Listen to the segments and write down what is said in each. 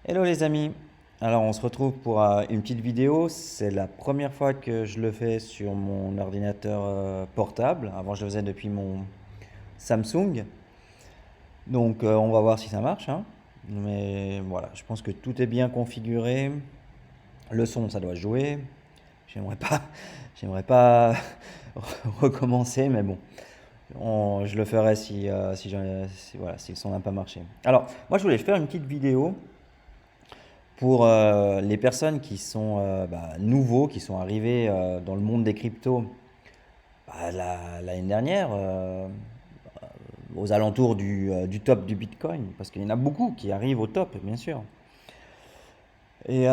Hello les amis, alors on se retrouve pour une petite vidéo, c'est la première fois que je le fais sur mon ordinateur portable, avant je le faisais depuis mon Samsung, donc on va voir si ça marche, hein. Mais voilà, je pense que tout est bien configuré, le son ça doit jouer, j'aimerais pas, j'aimerais pas recommencer, mais bon, je le ferai voilà, si le son n'a pas marché. Alors moi je voulais faire une petite vidéo pour les personnes qui sont nouveaux, qui sont arrivés dans le monde des cryptos l'année dernière, aux alentours du top du Bitcoin, parce qu'il y en a beaucoup qui arrivent au top, bien sûr. Et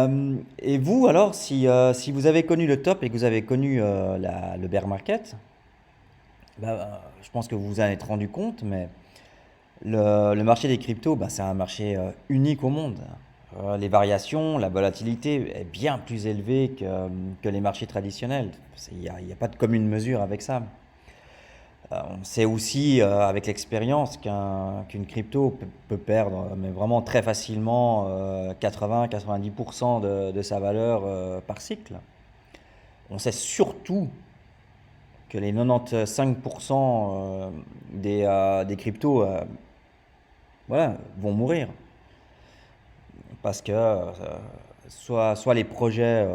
vous, alors, si vous avez connu le top et que vous avez connu le bear market, je pense que vous vous en êtes rendu compte, mais le marché des cryptos, c'est un marché unique au monde. Les variations, la volatilité est bien plus élevée que les marchés traditionnels. Il y a pas de commune mesure avec ça. On sait aussi avec l'expérience qu'une crypto peut perdre, mais vraiment très facilement, 80-90% de sa valeur par cycle. On sait surtout que les 95% des cryptos voilà, vont mourir. Parce que soit les projets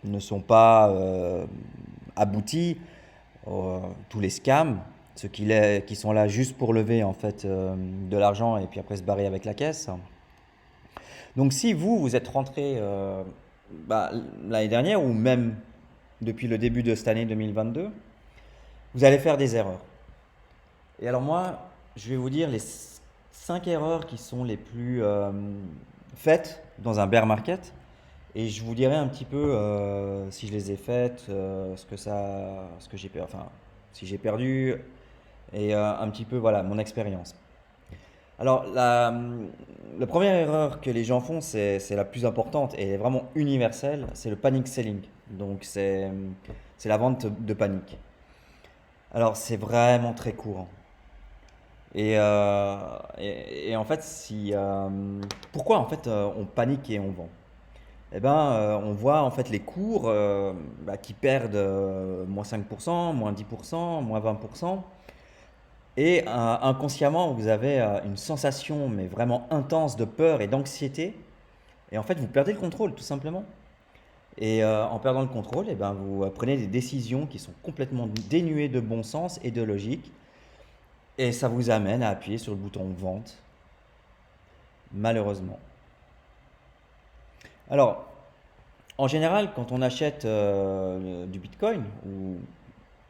ne sont pas aboutis, tous les scams, ceux qui sont là juste pour lever en fait de l'argent et puis après se barrer avec la caisse. Donc si vous êtes rentré l'année dernière ou même depuis le début de cette année 2022, vous allez faire des erreurs. Et alors moi, je vais vous dire les 5 erreurs qui sont les plus faites dans un bear market. Et je vous dirai un petit peu si je les ai faites, ce que j'ai perdu, enfin, si j'ai perdu, et un petit peu voilà mon expérience. Alors la première erreur que les gens font, c'est la plus importante et elle est vraiment universelle, c'est le panic selling. Donc c'est la vente de panique. Alors c'est vraiment très courant. Et en fait, pourquoi en fait on panique et on vend? Eh ben, on voit en fait les cours qui perdent moins 5%, moins 10%, moins 20%. Et inconsciemment, vous avez une sensation mais vraiment intense de peur et d'anxiété. Et en fait, vous perdez le contrôle tout simplement. Et en perdant le contrôle, eh ben, vous prenez des décisions qui sont complètement dénuées de bon sens et de logique. Et ça vous amène à appuyer sur le bouton vente, malheureusement. Alors, en général, quand on achète du Bitcoin ou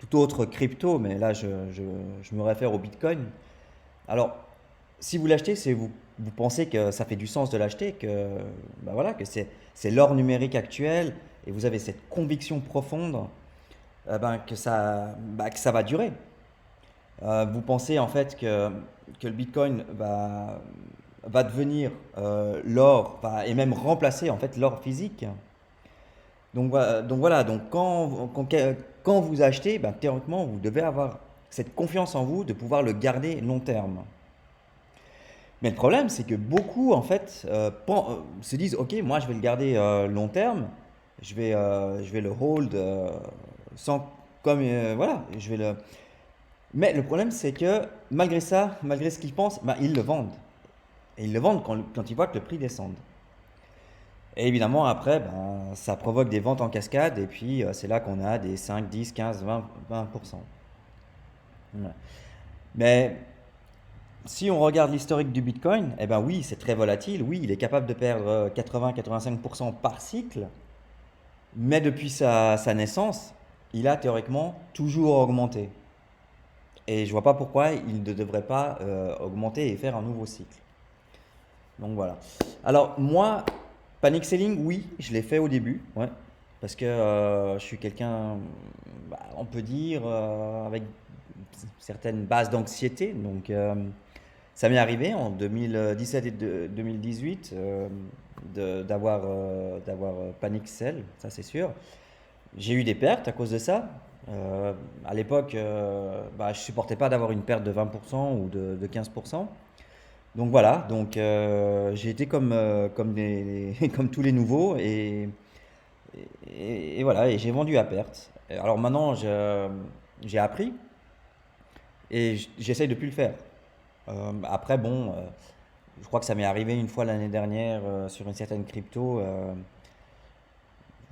tout autre crypto, mais là je me réfère au Bitcoin. Alors, si vous l'achetez, vous pensez que ça fait du sens de l'acheter, voilà, que c'est l'or numérique actuel, et vous avez cette conviction profonde que ça va durer. Vous pensez en fait que le Bitcoin va devenir l'or, et même remplacer en fait l'or physique. Donc voilà, donc quand vous achetez, théoriquement, vous devez avoir cette confiance en vous de pouvoir le garder long terme. Mais le problème, c'est que beaucoup, en fait, se disent, OK, moi, je vais le garder long terme, je vais le hold sans, comme, voilà, je vais le... Mais le problème, c'est que malgré ça, malgré ce qu'ils pensent, ils le vendent. Et ils le vendent quand ils voient que le prix descend. Et évidemment, après, ça provoque des ventes en cascade, et puis c'est là qu'on a des 5, 10, 15, 20%. Ouais. Mais si on regarde l'historique du Bitcoin, eh ben oui, c'est très volatile, oui, il est capable de perdre 80-85% par cycle, mais depuis sa naissance, il a théoriquement toujours augmenté. Et je vois pas pourquoi il ne devrait pas augmenter et faire un nouveau cycle. Donc voilà. Alors moi, panic selling, oui, je l'ai fait au début, ouais, parce que je suis quelqu'un, on peut dire, avec certaines bases d'anxiété. Donc ça m'est arrivé en 2017 et 2018 d'avoir panic sell, ça c'est sûr. J'ai eu des pertes à cause de ça. À l'époque, je supportais pas d'avoir une perte de 20% ou de 15%. Donc voilà, donc j'ai été comme tous les nouveaux et voilà, et j'ai vendu à perte. Et alors maintenant, j'ai appris et j'essaye de plus le faire. Après, bon, je crois que ça m'est arrivé une fois l'année dernière sur une certaine crypto.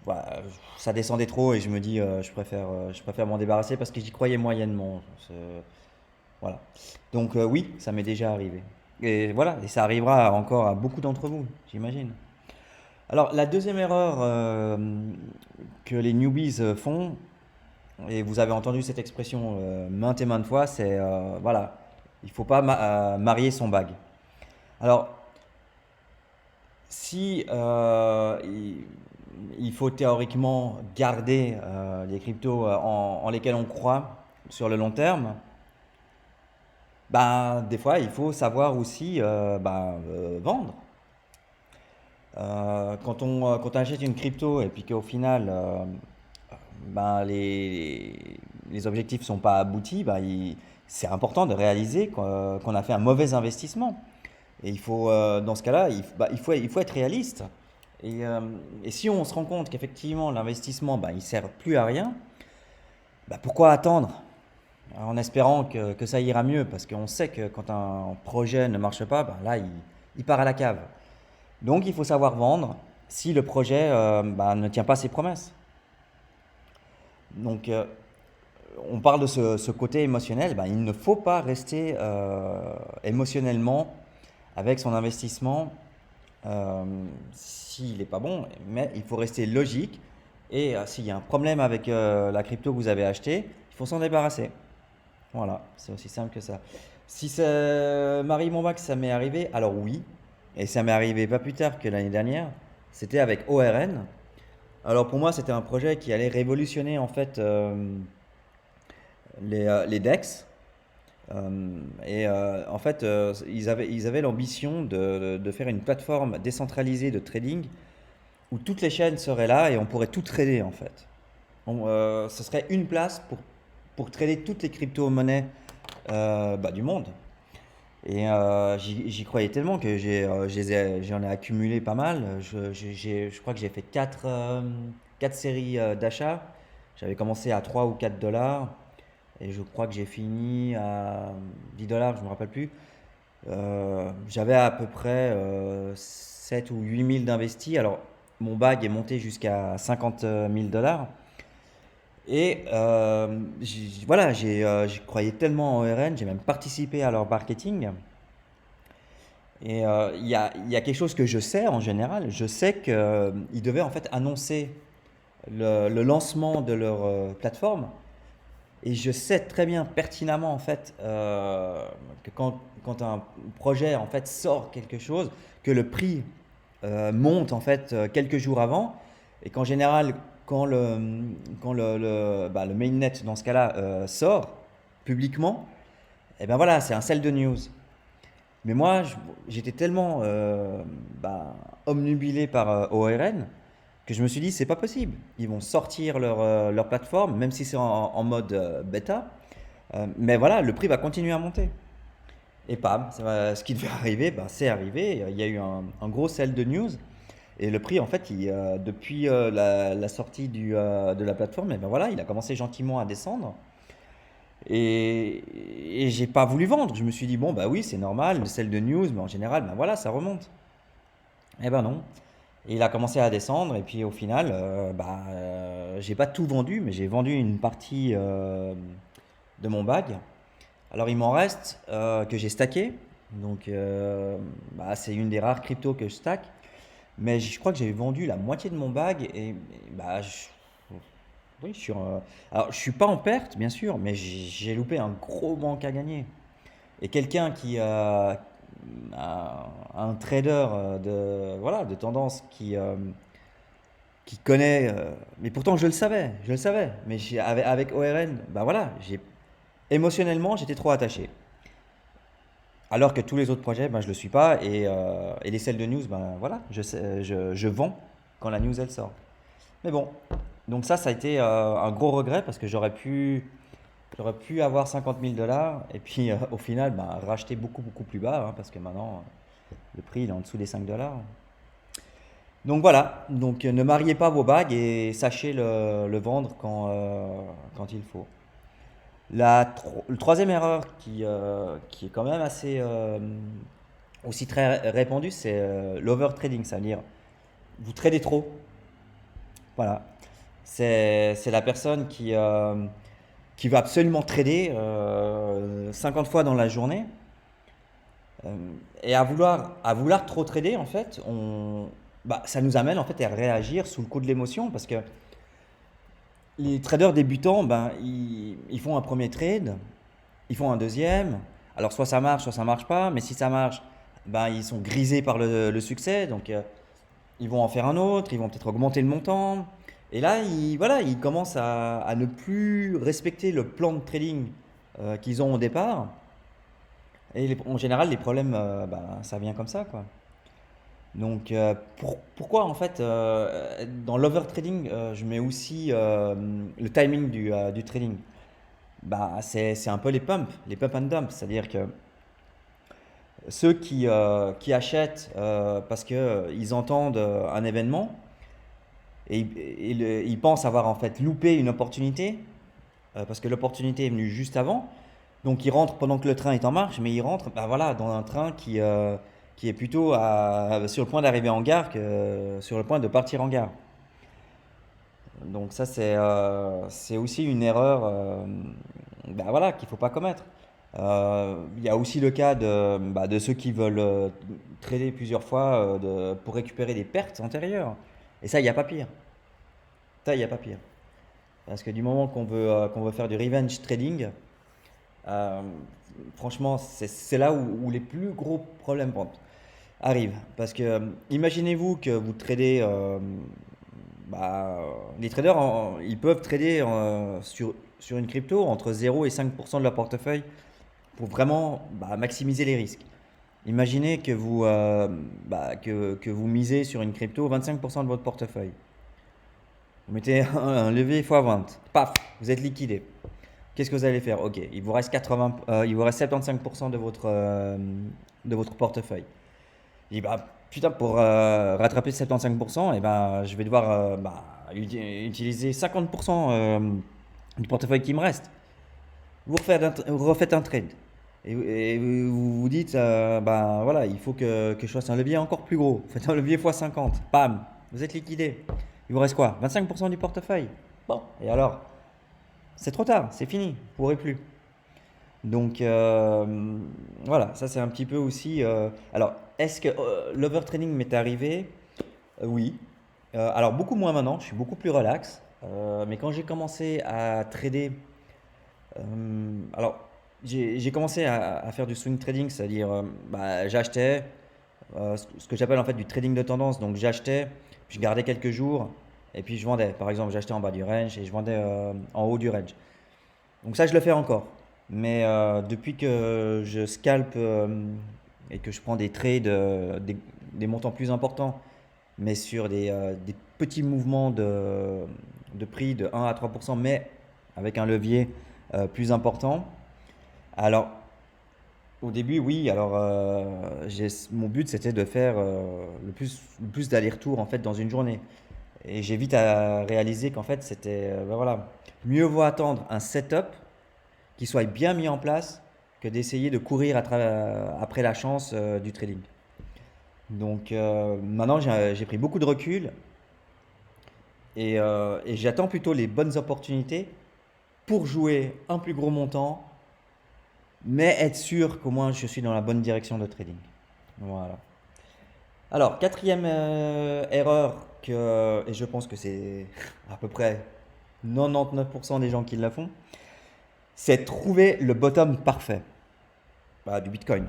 Voilà, ça descendait trop et je me dis, je préfère m'en débarrasser parce que j'y croyais moyennement. Voilà. Donc oui, ça m'est déjà arrivé. Et voilà, et ça arrivera encore à beaucoup d'entre vous, j'imagine. Alors la deuxième erreur que les newbies font, et vous avez entendu cette expression maintes et maintes fois, c'est voilà, il faut pas marier son bague. Alors si il faut théoriquement garder les cryptos en lesquels on croit sur le long terme, ben, des fois il faut savoir aussi vendre. Quand on achète une crypto et puis qu'au final ben, les objectifs ne sont pas aboutis, ben, c'est important de réaliser qu'on a fait un mauvais investissement. Et il faut, dans ce cas-là, il faut être réaliste. Et, euh, et si on se rend compte qu'effectivement l'investissement, il ne sert plus à rien, pourquoi attendre en espérant que ça ira mieux? Parce qu'on sait que quand un projet ne marche pas, là, il part à la cave. Donc il faut savoir vendre si le projet ne tient pas ses promesses. Donc on parle de ce côté émotionnel, il ne faut pas rester émotionnellement avec son investissement s'il n'est pas bon, mais il faut rester logique et s'il y a un problème avec la crypto que vous avez achetée, il faut s'en débarrasser. Voilà, c'est aussi simple que ça. Si ça Marie Monbac, ça m'est arrivé, alors oui, et ça m'est arrivé pas plus tard que l'année dernière, c'était avec ORN. Alors pour moi, c'était un projet qui allait révolutionner en fait les DEX. En fait, ils avaient l'ambition de faire une plateforme décentralisée de trading où toutes les chaînes seraient là et on pourrait tout trader en fait. Ce serait une place pour trader toutes les crypto-monnaies du monde. Et j'y croyais tellement que j'en ai accumulé pas mal. Je crois que j'ai fait 4 séries d'achats. J'avais commencé à 3 ou 4 dollars. Et je crois que j'ai fini à 10 dollars, je ne me rappelle plus. J'avais à peu près 7 ou 8 000 d'investis. Alors, mon bag est monté jusqu'à 50 000 dollars. Et voilà, j'y croyais tellement en ORN, j'ai même participé à leur marketing. Et il y a quelque chose que je sais en général. Je sais qu'ils devaient en fait annoncer le lancement de leur plateforme. Et je sais très bien pertinemment en fait que quand un projet en fait sort quelque chose, que le prix monte en fait quelques jours avant, et qu'en général quand le mainnet dans ce cas-là sort publiquement, et ben voilà, c'est un sell de news. Mais moi, j'étais tellement omnubilé par ORN que je me suis dit, c'est pas possible. Ils vont sortir leur plateforme, même si c'est en mode bêta. Mais voilà, le prix va continuer à monter. Et pam, ce qui devait arriver, c'est arrivé. Il y a eu un gros sell de news. Et le prix, en fait, depuis la sortie de la plateforme, et ben voilà, il a commencé gentiment à descendre. Et j'ai pas voulu vendre. Je me suis dit, bon, bah oui, c'est normal, le sell de news, mais en général, ben voilà, ça remonte. Eh ben non. Et il a commencé à descendre, et puis au final, j'ai pas tout vendu, mais j'ai vendu une partie de mon bag. Alors il m'en reste que j'ai stacké. Donc c'est une des rares cryptos que je stack. Mais je crois que j'ai vendu la moitié de mon bag et oui, alors je suis pas en perte bien sûr, mais j'ai loupé un gros manque à gagner. Et quelqu'un un trader de tendance qui connaît, mais pourtant je le savais, mais avec ORN, voilà, émotionnellement j'étais trop attaché. Alors que tous les autres projets, je le suis pas et les sell de news, voilà, je vends quand la news elle sort. Mais bon, donc ça a été un gros regret parce que J'aurais pu avoir 50 000 $ et puis au final, ben, racheter beaucoup, beaucoup plus bas, hein, parce que maintenant, le prix il est en dessous des 5 $. Donc voilà, donc ne mariez pas vos bagues et sachez le vendre quand il faut. Le troisième erreur qui est quand même assez aussi très répandue, c'est l'overtrading, c'est-à-dire vous tradez trop. Voilà, c'est la personne qui va absolument trader 50 fois dans la journée. Euh, et à vouloir trop trader, en fait, ça nous amène en fait à réagir sous le coup de l'émotion parce que les traders débutants, ben, ils font un premier trade, ils font un deuxième. Alors soit ça marche pas, mais si ça marche, ben, ils sont grisés par le succès, donc ils vont en faire un autre, ils vont peut-être augmenter le montant. Et là, voilà, ils commencent à ne plus respecter le plan de trading qu'ils ont au départ. Et en général, les problèmes, ben, ça vient comme ça, quoi. Donc, pourquoi en fait, dans l'overtrading, je mets aussi le timing du trading? Bah, c'est un peu les pump and dump, c'est-à-dire que ceux qui achètent parce qu'ils entendent un événement et ils pensent avoir en fait loupé une opportunité parce que l'opportunité est venue juste avant. Donc ils rentrent pendant que le train est en marche, mais ils rentrent bah, voilà, dans un train qui est plutôt sur le point d'arriver en gare que sur le point de partir en gare. Donc ça c'est aussi une erreur bah, voilà, qu'il ne faut pas commettre. Il y a aussi le cas de ceux qui veulent trader plusieurs fois pour récupérer des pertes antérieures. Et ça, il n'y a pas pire. Ça, il n'y a pas pire. Parce que du moment qu'on veut faire du revenge trading, euh, franchement, c'est là où les plus gros problèmes arrivent. Parce que imaginez-vous que vous tradez, bah, les traders, ils peuvent trader sur une crypto entre 0 et 5% de leur portefeuille pour vraiment bah, maximiser les risques. Imaginez que vous misez sur une crypto 25% de votre portefeuille. Vous mettez un levier x20. Paf, vous êtes liquidé. Qu'est-ce que vous allez faire? Ok, il vous reste 75% de votre portefeuille. Et bah, putain, pour rattraper 75%, et ben, je vais devoir bah, utiliser 50% du portefeuille qui me reste. Vous refaites un trade. Et vous vous dites, ben voilà, il faut que je fasse un levier encore plus gros. Vous faites un levier x50. Bam, vous êtes liquidé. Il vous reste quoi? 25% du portefeuille. Bon, et alors? C'est trop tard, c'est fini, vous ne pourrez plus. Donc voilà, ça c'est un petit peu aussi. Alors, est-ce que l'overtraining m'est arrivé? Oui. Alors beaucoup moins maintenant, je suis beaucoup plus relax. Mais quand j'ai commencé à trader, alors j'ai commencé à faire du swing trading, c'est-à-dire bah, j'achetais ce que j'appelle en fait du trading de tendance. Donc j'achetais, puis je gardais quelques jours et puis je vendais. Par exemple, j'achetais en bas du range et je vendais en haut du range. Donc ça, je le fais encore. Mais depuis que je scalpe et que je prends des trades, des montants plus importants, mais sur des petits mouvements de prix de 1 à 3%, mais avec un levier plus important. Alors, au début, oui. Alors, mon but, c'était de faire le plus d'allers-retours en fait dans une journée. Et j'ai vite à réaliser qu'en fait, c'était, ben voilà, mieux vaut attendre un setup qui soit bien mis en place que d'essayer de courir après la chance du trading. Donc maintenant, j'ai pris beaucoup de recul et j'attends plutôt les bonnes opportunités pour jouer un plus gros montant, mais être sûr qu'au moins je suis dans la bonne direction de trading. Voilà. Alors, quatrième erreur, et je pense que c'est à peu près 99% des gens qui la font, c'est trouver le bottom parfait. Bah, du Bitcoin,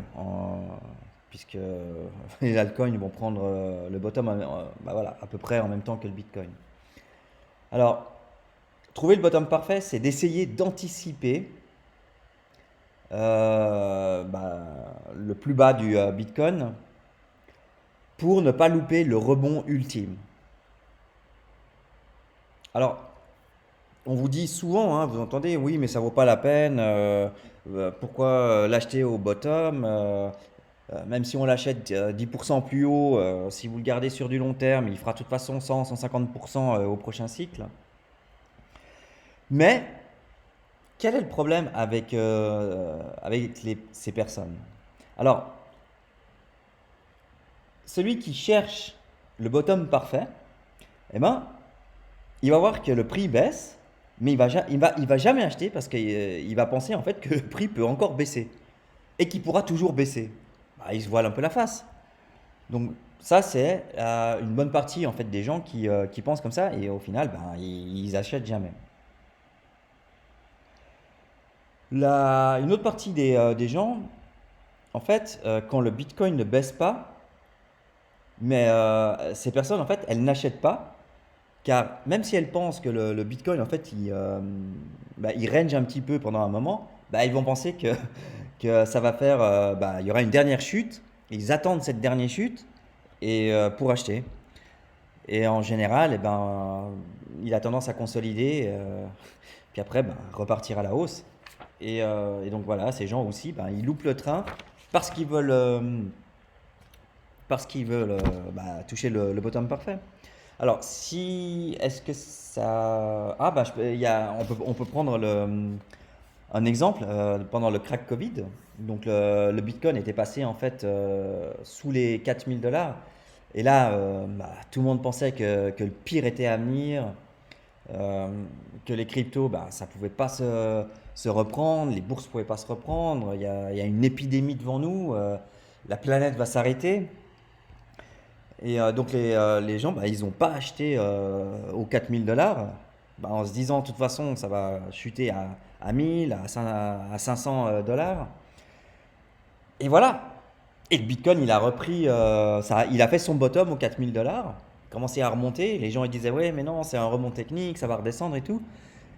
puisque les altcoins vont prendre le bottom bah, voilà, à peu près en même temps que le Bitcoin. Alors, trouver le bottom parfait, c'est d'essayer d'anticiper bah, le plus bas du Bitcoin pour ne pas louper le rebond ultime. Alors, On vous dit souvent, hein, vous entendez, oui, mais ça vaut pas la peine. Pourquoi l'acheter au bottom même si on l'achète 10% plus haut, si vous le gardez sur du long terme, il fera de toute façon 100-150% au prochain cycle. Mais quel est le problème avec ces personnes? Alors, celui qui cherche le bottom parfait, eh ben, il va voir que le prix baisse, mais il va jamais acheter parce qu'il va penser en fait que le prix peut encore baisser et qu'il pourra toujours baisser. Bah, il se voile un peu la face. Donc ça, c'est une bonne partie en fait des gens qui pensent comme ça et au final, ben, ils achètent jamais. Une autre partie des gens, en fait, quand le Bitcoin ne baisse pas, mais ces personnes, en fait, elles n'achètent pas, car même si elles pensent que le Bitcoin, en fait, bah, il range un petit peu pendant un moment, bah, ils vont penser que ça va faire, bah, il y aura une dernière chute, ils attendent cette dernière chute pour acheter. Et en général, eh ben, il a tendance à consolider, puis après, ben, repartir à la hausse. Et donc voilà, ces gens aussi, ben, ils loupent le train parce qu'ils veulent, euh, parce qu'ils veulent bah, toucher le bottom parfait. Alors, si, est-ce que ça... Ah, bah, on peut prendre un exemple pendant le crack Covid. Donc, le Bitcoin était passé en fait sous les 4 000 $. Et là, bah, tout le monde pensait que le pire était à venir, euh, que les cryptos, bah, ça pouvait pas se reprendre, les bourses pouvaient pas se reprendre, il y a une épidémie devant nous, la planète va s'arrêter. Et donc les gens, bah, ils n'ont pas acheté aux 4 000 $, bah, en se disant de toute façon ça va chuter à 1000, à 500 dollars. Et voilà. Et le Bitcoin, il a repris, il a fait son bottom aux 4 000 $, commencé à remonter. Les gens ils disaient ouais mais non c'est un rebond technique, ça va redescendre et tout.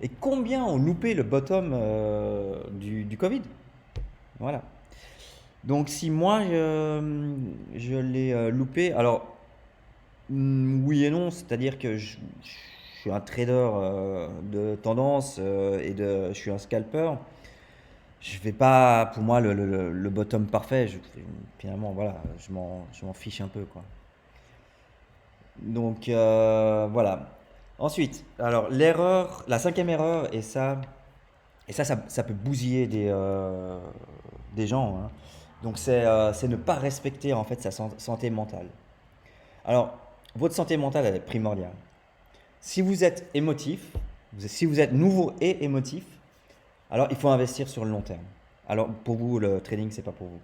Et combien ont loupé le bottom du Covid? Voilà. Donc si moi je l'ai loupé, alors oui et non, c'est-à-dire que je suis un trader de tendance je suis un scalper. Je vais pas, pour moi, le bottom parfait, finalement, voilà, je m'en fiche un peu, quoi. Donc, voilà. Ensuite, alors, la cinquième erreur, ça peut bousiller des gens, hein. Donc, c'est ne pas respecter, en fait, sa santé mentale. Alors, votre santé mentale, elle est primordiale. Si vous êtes émotif, si vous êtes nouveau et émotif, alors il faut investir sur le long terme. Alors pour vous, le trading, c'est pas pour vous.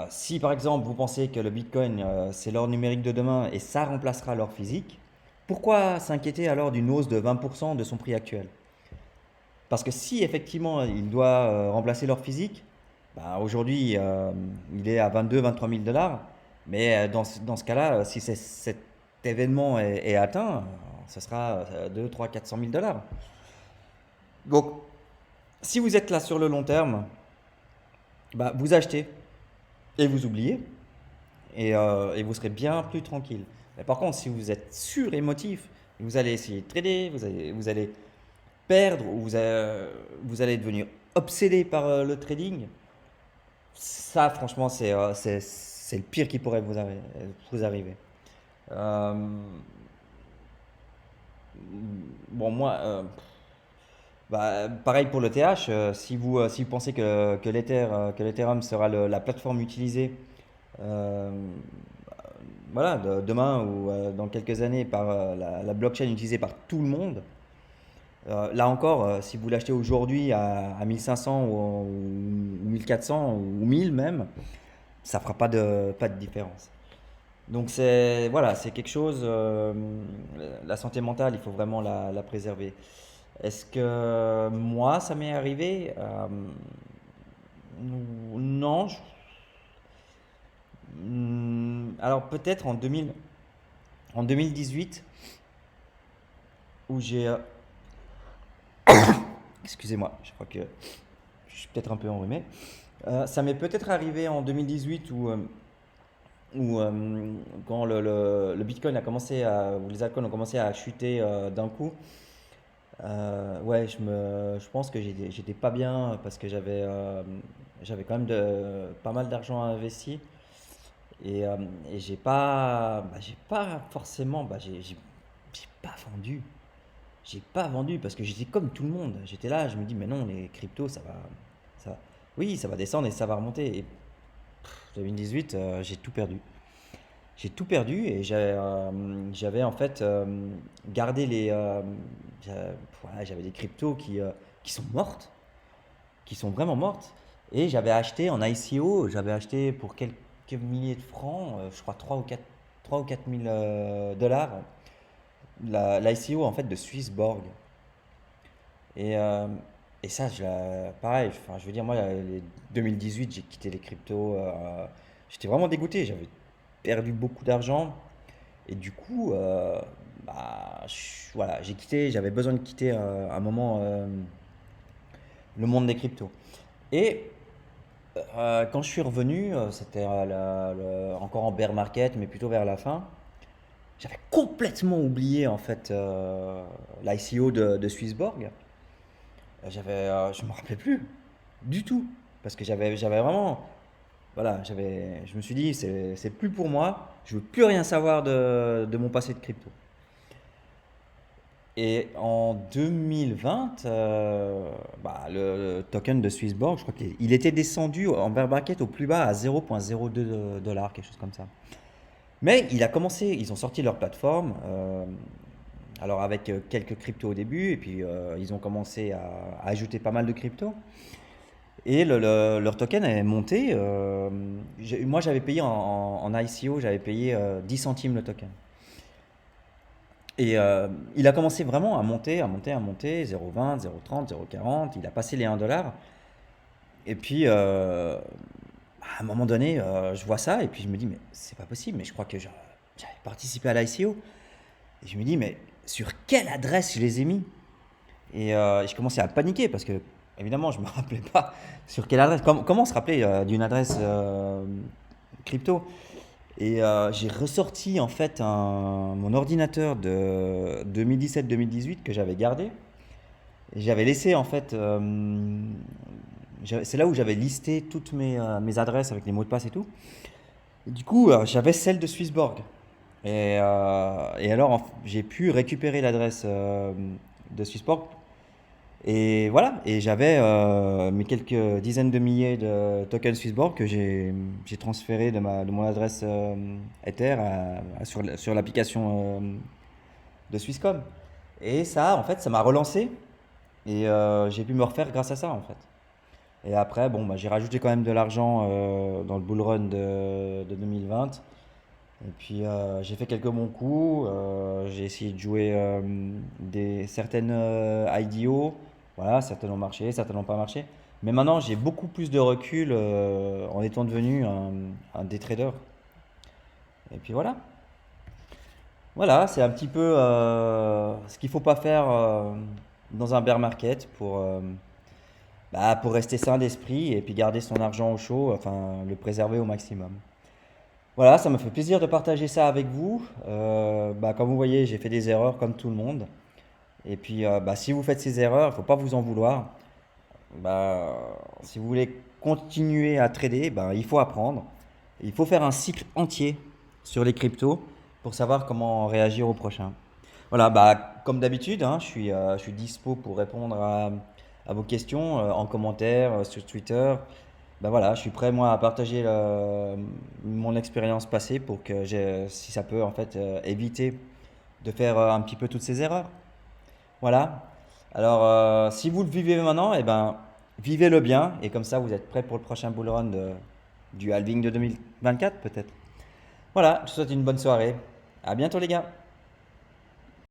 Si par exemple vous pensez que le Bitcoin c'est l'or numérique de demain et ça remplacera l'or physique, pourquoi s'inquiéter alors d'une hausse de 20% de son prix actuel? Parce que si effectivement il doit remplacer l'or physique, bah, aujourd'hui il est à 22-23 000 $, mais dans ce cas-là, si cet événement est atteint, ce sera 2, 3, 400 000 $. Donc si vous êtes là sur le long terme, bah, vous achetez et vous oubliez et vous serez bien plus tranquille. Mais par contre, si vous êtes sur-émotif, vous allez essayer de trader, vous allez perdre ou vous allez devenir obsédé par le trading. Ça, franchement, c'est le pire qui pourrait vous arriver. Euh, bon, moi, bah, pareil pour le TH, si vous pensez que l'Ethereum sera la plateforme utilisée euh, voilà, demain ou dans quelques années par la blockchain utilisée par tout le monde, là encore, si vous l'achetez aujourd'hui à 1500 ou 1400 ou 1000 même, ça fera pas de différence. Donc voilà, c'est quelque chose, la santé mentale, il faut vraiment la préserver. Est-ce que moi, ça m'est arrivé? Non. Alors peut-être en 2018, où j'ai... excusez-moi, je crois que je suis peut-être un peu enrhumé. Ça m'est peut-être arrivé en 2018 où quand le Bitcoin a commencé ou les altcoins ont commencé à chuter d'un coup. Ouais, je pense que j'étais pas bien parce que j'avais quand même pas mal d'argent investi et, euh, et j'ai pas forcément, j'ai pas vendu. J'ai pas vendu parce que j'étais comme tout le monde. J'étais là, je me dis, mais non, les cryptos, ça, oui, ça va descendre et ça va remonter. Et 2018, j'ai tout perdu. J'ai tout perdu et j'avais en fait gardé voilà, j'avais des cryptos qui sont mortes, qui sont vraiment mortes. Et j'avais acheté en ICO, j'avais acheté pour quelques milliers de francs, je crois 3 ou 4 000 dollars, l'ICO en fait de Swissborg. Et, euh, et ça, pareil, enfin, je veux dire, moi, 2018, j'ai quitté les cryptos. J'étais vraiment dégoûté. J'avais perdu beaucoup d'argent. Et du coup, voilà, j'avais besoin de quitter à un moment le monde des cryptos. Et quand je suis revenu, c'était encore en bear market, mais plutôt vers la fin. J'avais complètement oublié en fait l'ICO de Swissborg. Je me rappelais plus du tout parce que j'avais vraiment, voilà, je me suis dit c'est plus pour moi. Je veux plus rien savoir de mon passé de crypto. Et en 2020, le token de Swissborg, je crois qu'il était descendu en bear market au plus bas à 0,02 dollars, quelque chose comme ça. Mais il a commencé, ils ont sorti leur plateforme, alors avec quelques cryptos au début, et puis ils ont commencé à ajouter pas mal de cryptos. Et leur token est monté. Moi, j'avais payé en ICO, j'avais payé 10 centimes le token. Et il a commencé vraiment à monter, à monter, à monter, 0,20, 0,30, 0,40. Il a passé les 1 dollar. Et puis, à un moment donné, je vois ça, et puis je me dis, mais c'est pas possible, mais je crois que j'avais participé à l'ICO. Et je me dis, mais sur quelle adresse je les ai mis? Et je commençais à paniquer parce que, évidemment, je me rappelais pas sur quelle adresse. Comment se rappeler d'une adresse crypto? Et j'ai ressorti en fait mon ordinateur de 2017-2018 que j'avais gardé. Et j'avais laissé en fait. C'est là où j'avais listé toutes mes adresses avec les mots de passe et tout. Et du coup, j'avais celle de Swissborg. Et alors, j'ai pu récupérer l'adresse de Swissborg. Et voilà, et j'avais mes quelques dizaines de milliers de tokens Swissborg que j'ai transféré de mon adresse Ether sur l'application de Swisscom. Et ça, en fait, ça m'a relancé et j'ai pu me refaire grâce à ça, en fait. Et après, bon, j'ai rajouté quand même de l'argent dans le bull run de 2020. Et puis j'ai fait quelques bons coups, j'ai essayé de jouer certaines IDO, voilà, certaines ont marché, certaines n'ont pas marché. Mais maintenant j'ai beaucoup plus de recul en étant devenu un day trader. Et puis voilà, voilà, c'est un petit peu ce qu'il faut pas faire dans un bear market pour rester sain d'esprit et puis garder son argent au chaud, enfin le préserver au maximum. Voilà, ça me fait plaisir de partager ça avec vous. Comme vous voyez, j'ai fait des erreurs comme tout le monde. Et puis, si vous faites ces erreurs, il ne faut pas vous en vouloir. Bah, si vous voulez continuer à trader, il faut apprendre. Il faut faire un cycle entier sur les cryptos pour savoir comment réagir au prochain. Voilà, comme d'habitude, hein, je suis dispo pour répondre à vos questions en commentaire sur Twitter. Voilà, je suis prêt moi à partager mon expérience passée pour que si ça peut en fait éviter de faire un petit peu toutes ces erreurs. Voilà. Alors si vous le vivez maintenant, vivez-le bien et comme ça vous êtes prêt pour le prochain bull run du halving de 2024 peut-être. Voilà, je vous souhaite une bonne soirée. À bientôt les gars.